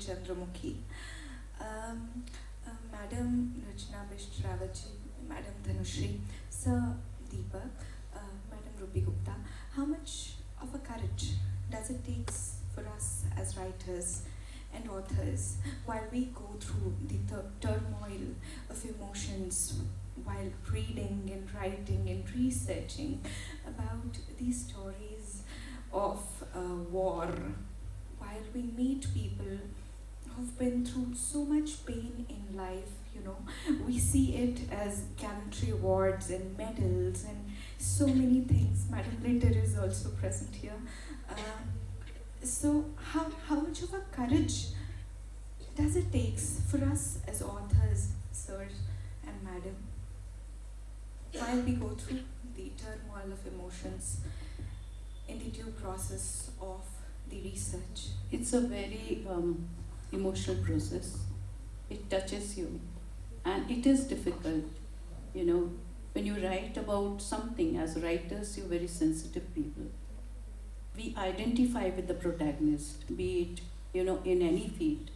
Chandramukhi. Madam Rachna Bishravachi, Madam Dhanushri, Sir Deepak, Madam Rupi Gupta, how much of a courage does it take for us as writers and authors while we go through the turmoil of emotions while reading and writing and researching about these stories of war, while we meet people who've been through so much pain in life, we see it as gallantry awards and medals and so many things. Madam Ritter is also present here. So how much of a courage does it take for us as authors, sirs and madam, while we go through the turmoil of emotions in the due process of the research? It's a very emotional process. It touches you, and it is difficult. When you write about something, as writers, you're very sensitive people. We identify with the protagonist, be it, in any field.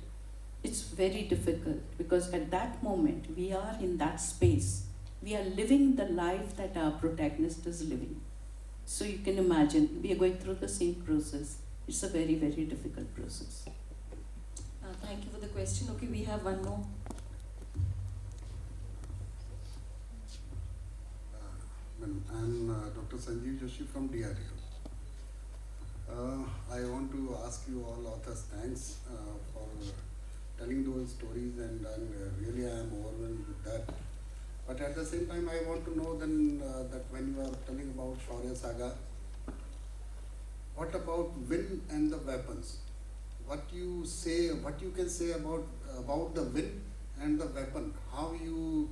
It's very difficult because at that moment, we are in that space. We are living the life that our protagonist is living. So you can imagine, we are going through the same process. It's a very, very difficult process. Thank you for the question. Okay, we have one more. I'm Dr. Sanjeev Joshi from DRDO. I want to ask you all authors thanks for telling those stories, and really I am overwhelmed with that. But at the same time, I want to know then that when you are telling about Shaurya Saga, what about wind and the weapons? What you can say about the wind and the weapon? How you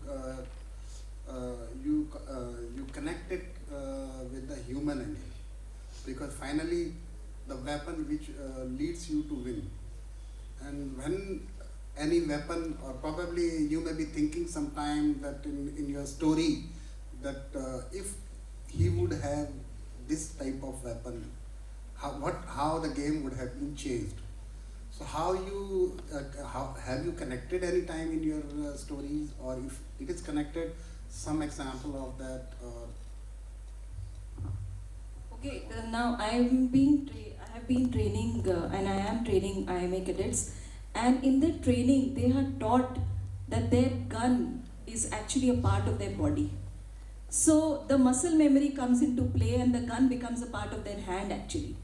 connect it with the human engine? Because finally, the weapon which leads you to win. And when any weapon, or probably you may be thinking sometime that in your story, that if he would have this type of weapon, how the game would have been changed. So how have you connected any time in your stories, or if it is connected, some example of that? Okay, now I have been training and I am training IMA cadets, and in their training they are taught that their gun is actually a part of their body. So the muscle memory comes into play and the gun becomes a part of their hand actually.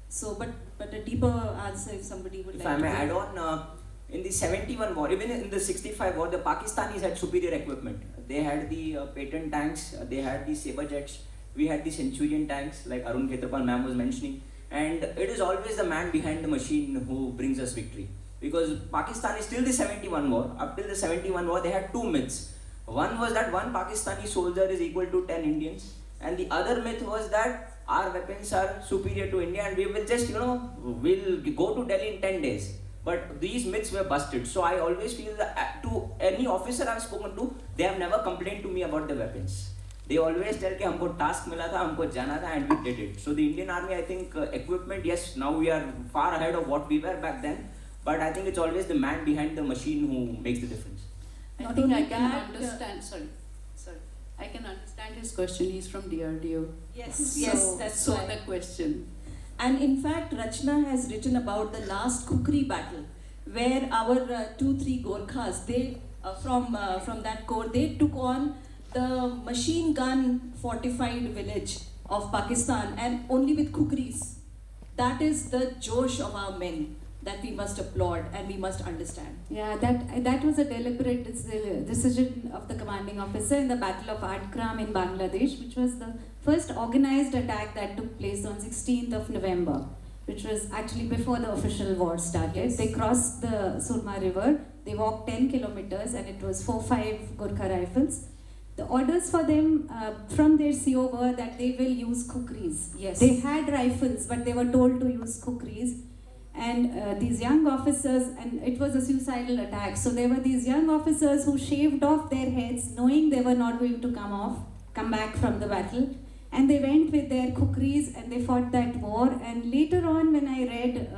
So, but a deeper answer if somebody would like to. If I may add on, in the 71 war, even in the 65 war, the Pakistanis had superior equipment. They had the patent tanks, they had the saber jets, we had the Centurion tanks, like Arun Khetrapal ma'am was mentioning. And it is always the man behind the machine who brings us victory. Because Pakistan is still the 71 war. Up till the 71 war, they had two myths. One was that one Pakistani soldier is equal to 10 Indians. And the other myth was that our weapons are superior to India and we will just, we'll go to Delhi in 10 days. But these myths were busted. So I always feel that to any officer I've spoken to, they have never complained to me about the weapons. They always tell कि हमको task मिला था, हमको जाना था, and we did it. So the Indian Army, I think, equipment, yes, now we are far ahead of what we were back then. But I think it's always the man behind the machine who makes the difference. I think I can understand. Sorry. I can understand his question. He's from DRDO. Yes, that's why the question. And in fact, Rachna has written about the last kukri battle, where our 2-3 Gorkhas, they from that corps, they took on the machine gun fortified village of Pakistan, and only with kukris. That is the josh of our men that we must applaud and we must understand. Yeah, that was a deliberate decision of the commanding officer in the Battle of Adkram in Bangladesh, which was the first organized attack that took place on 16th of November, which was actually before the official war started. Yes. They crossed the Surma River, they walked 10 kilometers, and it was 4-5 Gurkha rifles. The orders for them from their CO were that they will use kukris. Yes. They had rifles, but they were told to use kukris. And these young officers, and it was a suicidal attack, so there were these young officers who shaved off their heads knowing they were not going to come back from the battle, and they went with their kukris and they fought that war. And later on, when I read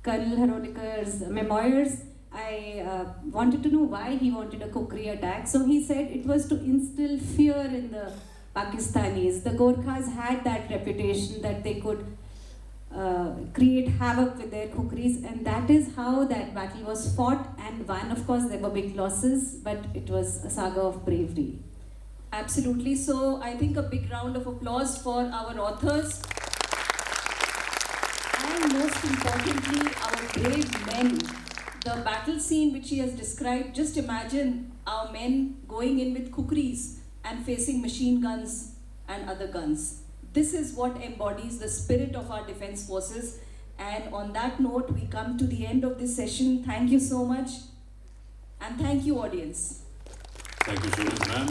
Colonel Haronekar's memoirs, I wanted to know why he wanted a kukri attack. So he said it was to instill fear in the Pakistanis. The Gorkhas had that reputation that they could create havoc with their kukris, and that is how that battle was fought and won. Of course, there were big losses, but it was a saga of bravery. Absolutely. So I think a big round of applause for our authors and most importantly our brave men. The battle scene which he has described, just imagine our men going in with kukris and facing machine guns and other guns. This is what embodies the spirit of our defense forces. And on that note, we come to the end of this session. Thank you so much. And thank you, audience. Thank you so much, ma'am.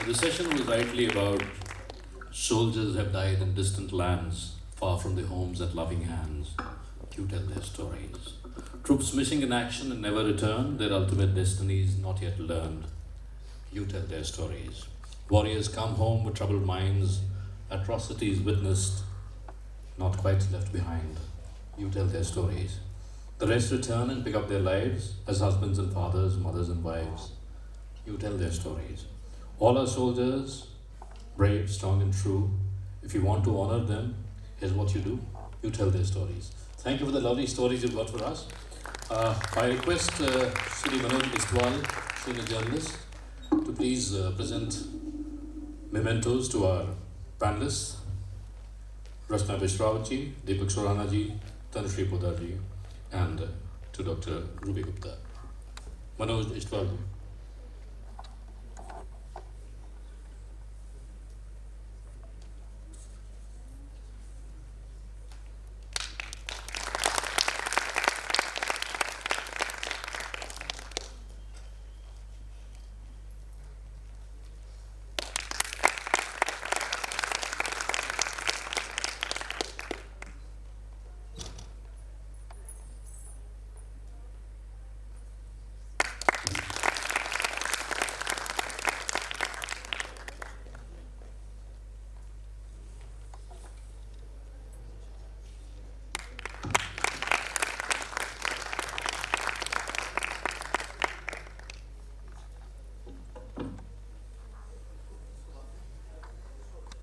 The session was rightly about soldiers have died in distant lands, far from their homes and loving hands. You tell their stories. Troops missing in action and never return, their ultimate destinies not yet learned. You tell their stories. Warriors come home with troubled minds, atrocities witnessed, not quite left behind. You tell their stories. The rest return and pick up their lives as husbands and fathers, mothers and wives. You tell their stories. All our soldiers, brave, strong and true. If you want to honor them, here's what you do. You tell their stories. Thank you for the lovely stories you've got for us. I request Shri Manoj Istwal, senior journalist, to please present mementos to our panelists, Rachna Bishrawji, Deepak Suranaji, Tanushree Podarji, and to Dr. Ruby Gupta. Manoj Istwal.